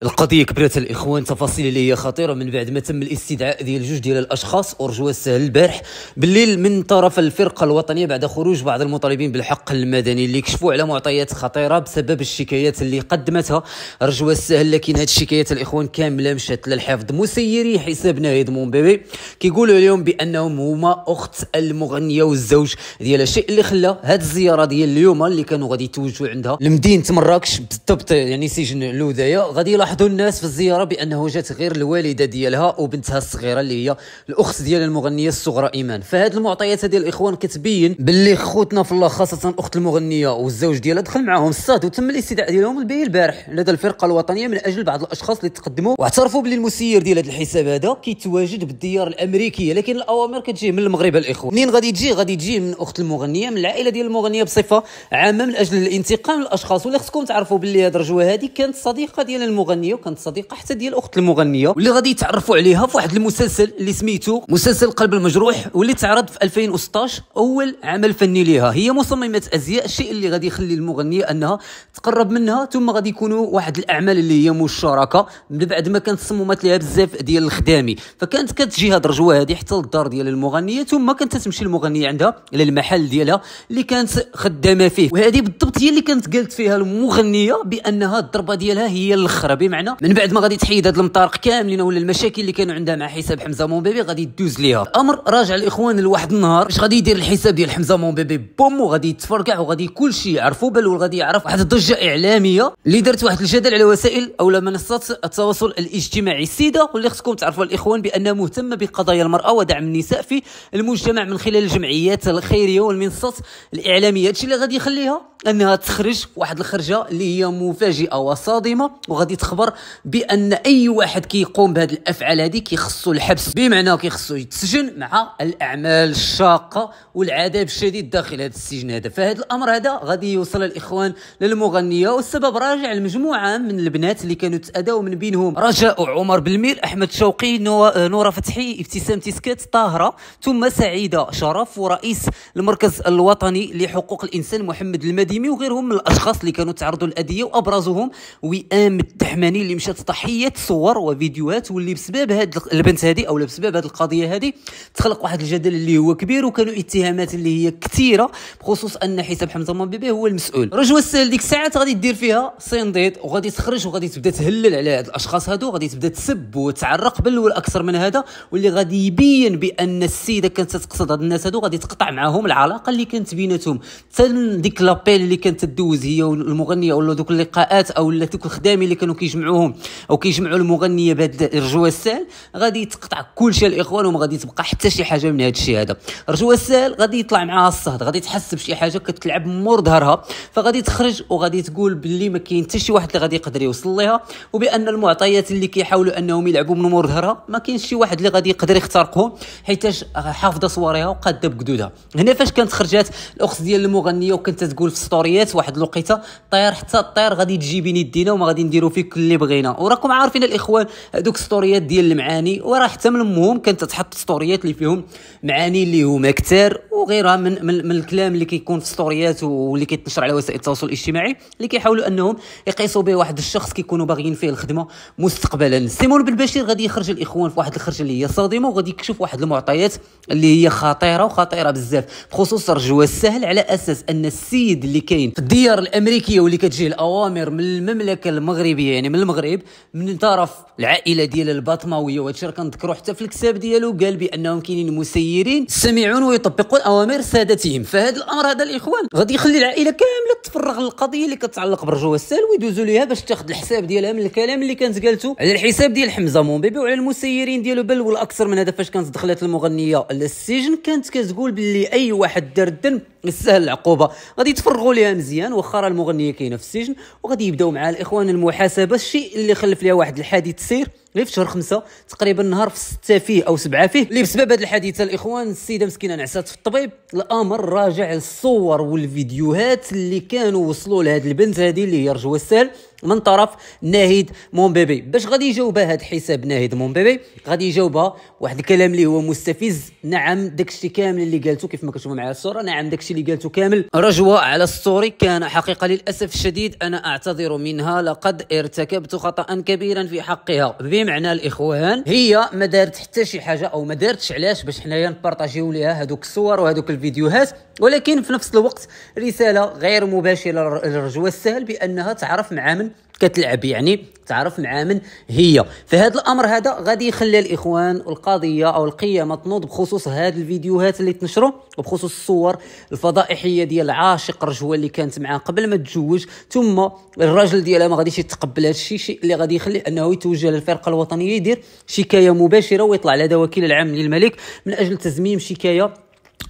القضيه كبرت الاخوان، تفاصيل اللي هي خطيره من بعد ما تم الاستدعاء ديال جوج ديال الاشخاص ورجوا السهل البارح بالليل من طرف الفرقه الوطنيه بعد خروج بعض المطالبين بالحق المدني اللي كشفوا على معطيات خطيره بسبب الشكايات اللي قدمتها رجوا السهل. لكن هذه الشكايات الاخوان كامله مشات للحفظ. مسيري حساب ناهض مومبيبي كيقولوا اليوم بانهم هما اخت المغنيه والزوج ديال الشيء اللي خلى هذه الزياره ديال اليوم اللي كانوا غادي يتوجهوا عندها لمدينه مراكش بالضبط، يعني سجن لودايا. غادي يلاحظوا الناس في الزياره بانه جات غير الوالده ديالها وبنتها الصغيره اللي هي الاخت ديال المغنيه الصغرى ايمان. فهاد المعطيات ديال الاخوان كتبين باللي خوتنا في الله خاصه اخت المغنيه والزوج ديالها دخل معاهم الصاد وتم الاستدعاء ديالهم البارح لدى الفرقه الوطنيه من اجل بعض الاشخاص اللي تقدموا واعترفوا باللي المسير ديال هذا الحساب هذا كيتواجد بالديار الامريكيه، لكن الاوامر كتجي من المغرب الاخوان. منين غادي تجي من اخت المغنيه، من العائله ديال المغنيه بصفه عامه، من اجل الانتقام للاشخاص. ولا خصكم تعرفوا باللي هاد الرجوه هذه كانت صديقه ديال المغنيه وكانت صديقه حتى ديال اخت المغنيه، واللي غادي يتعرفوا عليها في واحد المسلسل اللي سميتو مسلسل قلب المجروح، واللي تعرض في 2016 اول عمل فني ليها. هي مصممه ازياء، الشيء اللي غادي يخلي المغنيه انها تقرب منها، ثم غادي يكونوا واحد الاعمال اللي هي مشتركه من بعد ما كانت صممت لها بزاف ديال الخدامي. فكانت كتجي هاد الرجوه هذه حتى للدار ديال المغنيه، ثم كانت تمشي المغنيه عندها الى المحل ديالها اللي كانت خدامه فيه. وهذه بالضبط هي اللي كانت قالت فيها المغنيه بانها الضربه ديالها هي الاخرى، بمعنى من بعد ما غادي تحيد هاد المطارق كاملين ولا المشاكل اللي كانوا عندها مع حساب حمزه مومبيبي غادي تدوز ليها. الامر راجع الاخوان لواحد النهار اش غادي يدير الحساب ديال حمزه مومبيبي بوم، وغادي يتفرقع وغادي كل شيء يعرفوا، بل وغادي يعرف واحد الضجه اعلاميه اللي درت واحد الجدل على وسائل او منصات التواصل الاجتماعي. السيده واللي خصكم تعرفوا الاخوان بانها مهتمه بقضايا المراه ودعم النساء في المجتمع من خلال الجمعيات الخيريه والمنصات الاعلاميه. هادشي اللي غادي يخليها انها تخرج واحد الخرجه اللي هي مفاجئه وصادمه، وغادي تخبر بان اي واحد كيقوم بهذه الافعال هذه كيخصو الحبس، بمعنى كيخصو يتسجن مع الاعمال الشاقه والعذاب الشديد داخل هذا السجن هذا. فهذا الامر هذا غادي يوصل الاخوان للمغنيه، والسبب راجع لمجموعه من البنات اللي كانوا تاداو، من بينهم رجاء عمر بالمير، احمد شوقي، نوره فتحي، ابتسام تيسكات، طاهره، ثم سعيده شرف، ورئيس المركز الوطني لحقوق الانسان محمد المديمي، وغيرهم من الاشخاص اللي كانوا تعرضوا للاذيه. وابرزهم وئام التحماني اللي مشات ضحيه صور وفيديوهات، واللي بسبب هاد البنت هذه او بسبب هذه القضيه هذه تخلق واحد الجدل اللي هو كبير، وكانوا اتهامات اللي هي كثيره بخصوص ان حساب حمزه مومبيبي هو المسؤول. رجوه السهل ديك الساعات غادي دير فيها صنديد، وغادي تخرج وغادي تبدا تهلل على هاد الاشخاص هادو، غادي تبدا تسب وتعرق، بل والاكثر من هذا، واللي غادي يبين بان السيده كانت تقصد هاد الناس هادو، غادي تقطع معاهم العلاقه اللي كانت بيناتهم. حتى ديك لابيل اللي كانت تدوز هي والمغنيه، ولا دوك اللقاءات او دوك الخدامي اللي كانوا كيجمعوهم او كيجمعوا المغنيه بهاد رجوه السهل، غادي تقطع كل شيء الاخوان، وما غادي تبقى حتى شي حاجه من هذا الشيء هذا. رجوه السهل غادي يطلع معاها الصهد، غادي تحس بشي حاجه كتلعب مور ظهرها، فغادي تخرج وغادي تقول باللي ما كاين حتى شي واحد اللي غادي يقدر يوصل ليها، وبان المعطيات اللي كيحاولوا انهم يلعبوا من مور ظهرها ما كاينش شي واحد اللي غادي يقدر يخترقهم، حيتاش حافظه صورها وقاده بقدودها. هنا فاش كانت خرجات الاخت ديال المغنيه وكانت تقول في ستوريات واحد الوقيته طير حتى الطير غادي تجي بين يدينا وما غادي نديروا فيك اللي بغينا. وراكم عارفين الاخوان هذوك ستوريات ديال المعاني، وراه حتى من امهم كانت تحط ستوريات اللي فيهم معاني اللي هما كثار وغيرها من الكلام اللي كيكون في ستوريات واللي كيتنشر على وسائل التواصل الاجتماعي، اللي كيحاولوا انهم يقيسوا به واحد الشخص كيكونوا باغيين فيه الخدمه مستقبلا. سيمون بالبشير غادي يخرج الاخوان في واحد الخرجه اللي هي صادمه، وغادي يكشف واحد المعطيات اللي هي خطيره بزاف بخصوص رجوه السهل، على اساس ان السيد اللي كاين في الديار الامريكيه واللي كتجيه الاوامر من المملكه المغربيه، يعني من المغرب، من طرف العائله ديال الباطماويه، وهادشي راه كنذكروا حتى في الكتاب ديالو، قال بانهم كاينين مسيرين سميعون ويطبقون اوامر سادتهم. فهذا الامر هذا الاخوان غادي يخلي العائله كامله تفرغ للقضيه اللي كتعلق برجوه السهل، ويدوزوا ليها باش تاخذ الحساب ديالها من الكلام اللي كانت قالته على الحساب ديال حمزه مومبيبي وعلى المسيرين ديالو. بل والاكثر من هذا، فاش كانت دخلت المغنيه للسجن كانت كتقول باللي اي واحد دار الذنب يستاهل العقوبه، غادي يتفرغوا ليها مزيان واخا المغنيه كاينه في السجن، وغادي يبداو مع الاخوان المحاسبه. الشيء اللي خلف ليها واحد الحديث سير غير في شهر 5 تقريبا نهار في 6 فيه او 7 فيه، اللي بسبب هذه الحادثه الاخوان السيده مسكينه نعسات في الطبيب. الامر راجع للصور والفيديوهات اللي كانوا وصلوا لهذه البنت هذه اللي هي رجوه السهل من طرف ناهيد مون بيبي. باش غادي يجاوبها هذا الحساب ناهيد مون بيبي، غادي يجاوبها واحد الكلام اللي هو مستفز. نعم داكشي كامل اللي قالته كيف ما كتشوفوا معايا الصوره، نعم داكشي اللي قالته كامل رجوه على الستوري كان حقيقه للاسف الشديد انا اعتذر منها، لقد ارتكبت خطا كبيرا في حقها. بمعنى الاخوان هي ما دارت حتى شي حاجه او ما دارتش علاش باش حنايا نبارطاجيو ليها هذوك الصور وهذوك الفيديوهات، ولكن في نفس الوقت رساله غير مباشره لرجوه السهل بانها تعرف مع من كتلعب، يعني تعرف مع من هي. فهذا الامر هذا غادي يخلي الاخوان القضيه او القيامه تنوض بخصوص هذه الفيديوهات اللي تنشروا وبخصوص الصور الفضائحيه ديال عاشق رجوه اللي كانت معاه قبل ما تتزوج، ثم الراجل ديالها ما غاديش يتقبل هذا الشيء، شيء اللي غادي يخلي انه يتوجه للفرقه الوطنيه يدير شكايه مباشره ويطلع لدى وكيل العام للملك من اجل تزميم شكايه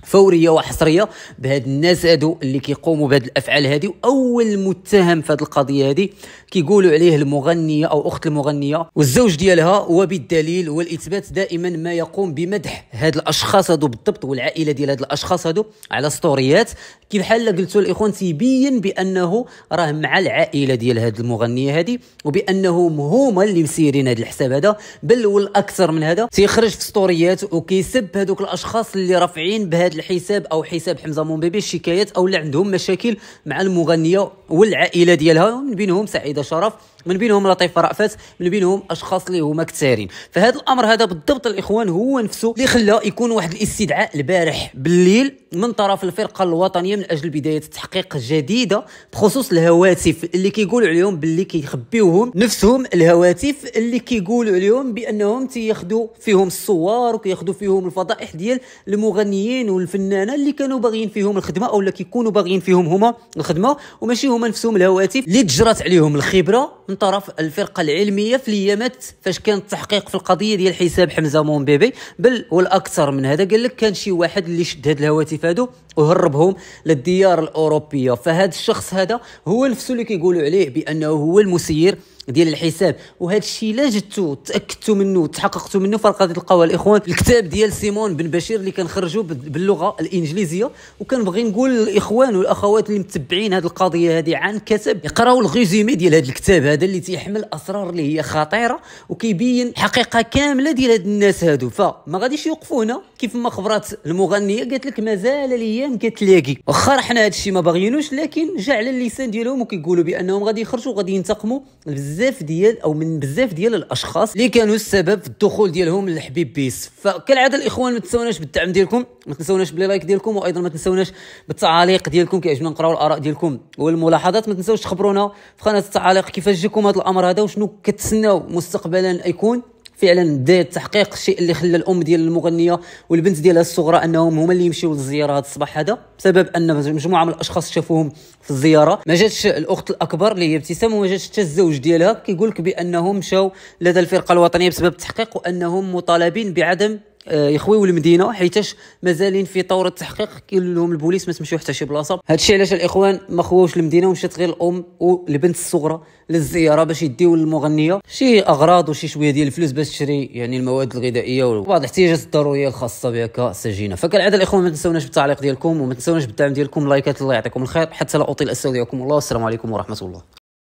فوريه وحصريه بهاد الناس هادو اللي كيقوموا بهاد الافعال هادي. واول متهم في هاد القضيه هادي كيقولوا عليه المغنيه او اخت المغنيه والزوج ديالها، وبالدليل والاثبات دائما ما يقوم بمدح هاد الاشخاص هادو بالضبط والعائله ديال هاد الاشخاص هادو على ستوريات، كيف بحال قلتوا الاخوان تيبين بانه راه مع العائله ديال هاد المغنيه هادي وبانهم هما اللي مسيرين هاد الحساب هذا، بل والاكثر من هذا تيخرج في ستوريات وكيسب هذوك الاشخاص اللي رافعين بهذا الحساب او حساب حمزه مون بيبي الشكايات او اللي عندهم مشاكل مع المغنيه والعائله ديالها، من بينهم سعيده شرف، من بينهم لطيفه رأفت، من بينهم اشخاص اللي هما كثارين. فهذا الامر هذا بالضبط الاخوان هو نفسه اللي خلى يكون واحد الاستدعاء البارح بالليل من طرف الفرقه الوطنيه من اجل بدايه تحقيق جديده بخصوص الهواتف اللي كيقولوا عليهم باللي كيخبيوهم نفسهم، الهواتف اللي كيقولوا عليهم بانهم تياخذوا فيهم الصور وكياخذوا فيهم الفضائح ديال المغنيين والفنانه اللي كانوا باغيين فيهم الخدمه او اللي كيكونوا باغيين فيهم هما الخدمه، وماشي هما نفسهم الهواتف اللي تجرت عليهم الخبره من طرف الفرقه العلميه في الايامات فاش كان التحقيق في القضيه ديال حساب حمزه مون بيبي. بل والاكثر من هذا قال لك كان شي واحد اللي شد هاد الهواتف هادو وهربهم للديار الاوروبيه. فهذا الشخص هذا هو نفسه اللي كيقولوا عليه بانه هو المسير ديال الحساب، وهذا الشيء لا جدتو تاكدتوا منه وتحققتوا منه فغادي تلقاوها الاخوان الكتاب ديال سيمون بن بشير اللي كنخرجوا باللغه الانجليزيه. وكنبغي نقول للاخوان والاخوات اللي متبعين هذه القضيه هذه عن كتب يقراوا الريزومي ديال هذا الكتاب هذا اللي تيحمل اسرار اللي هي خطيره وكيبين حقيقه كامله ديال هاد الناس هادو. فما غاديش يوقفوا هنا، كيف ما خبرات المغنيه قالت لك مازال الايام كتلاقي، واخا حنا هذا الشيء ما باغيينوش لكن جا على اللسان ديالهم وكيقولوا بانهم غادي يخرجوا وغادي ينتقموا من بزاف ديال الاشخاص اللي كانوا السبب في الدخول ديالهم للحبيب بيس. فكالعاده الاخوان ما تنسوناش بالدعم ديالكم، ما تنسوناش باللايك ديالكم، وايضا ما تنسوناش بالتعاليق ديالكم، كيعجبنا نقراو الاراء ديالكم والملاحظات. ما تنساوش تخبرونا في قناه التعاليق كيفاش جاكم هذا الامر هذا وشنو كتسناو مستقبلا يكون فعلا بدايه تحقيق الشيء اللي خلى الام ديال المغنيه والبنت ديالها الصغرى انهم هما اللي يمشيو للزياره هذا الصباح هذا، بسبب ان مجموعه من الاشخاص شافوهم في الزياره. ما جاتش الاخت الاكبر اللي هي ابتسام وما جاتش حتى الزوج ديالها، كيقول لك بانهم مشاو لدى الفرقه الوطنيه بسبب التحقيق وانهم مطالبين بعدم يخويو المدينه حيتاش مازالين في طور التحقيق. كيقول لهم البوليس ما تمشيو حتى شي بلاصه. هادشي علاش الاخوان ما خووش المدينه ومشات غير الام والبنت الصغرى للزياره باش يديو للمغنيه شي اغراض وشي شويه ديال الفلوس باش تشري يعني المواد الغذائيه وبعض الاحتياجات الضروريه الخاصه بها كسجينه. فكالعاده الاخوان ما تنسوناش بالتعليق ديالكم وما تنسوناش بالدعم ديالكم، لايكات. الله يعطيكم الخير حتى لا اطيل استودعكم الله، والسلام عليكم ورحمه الله.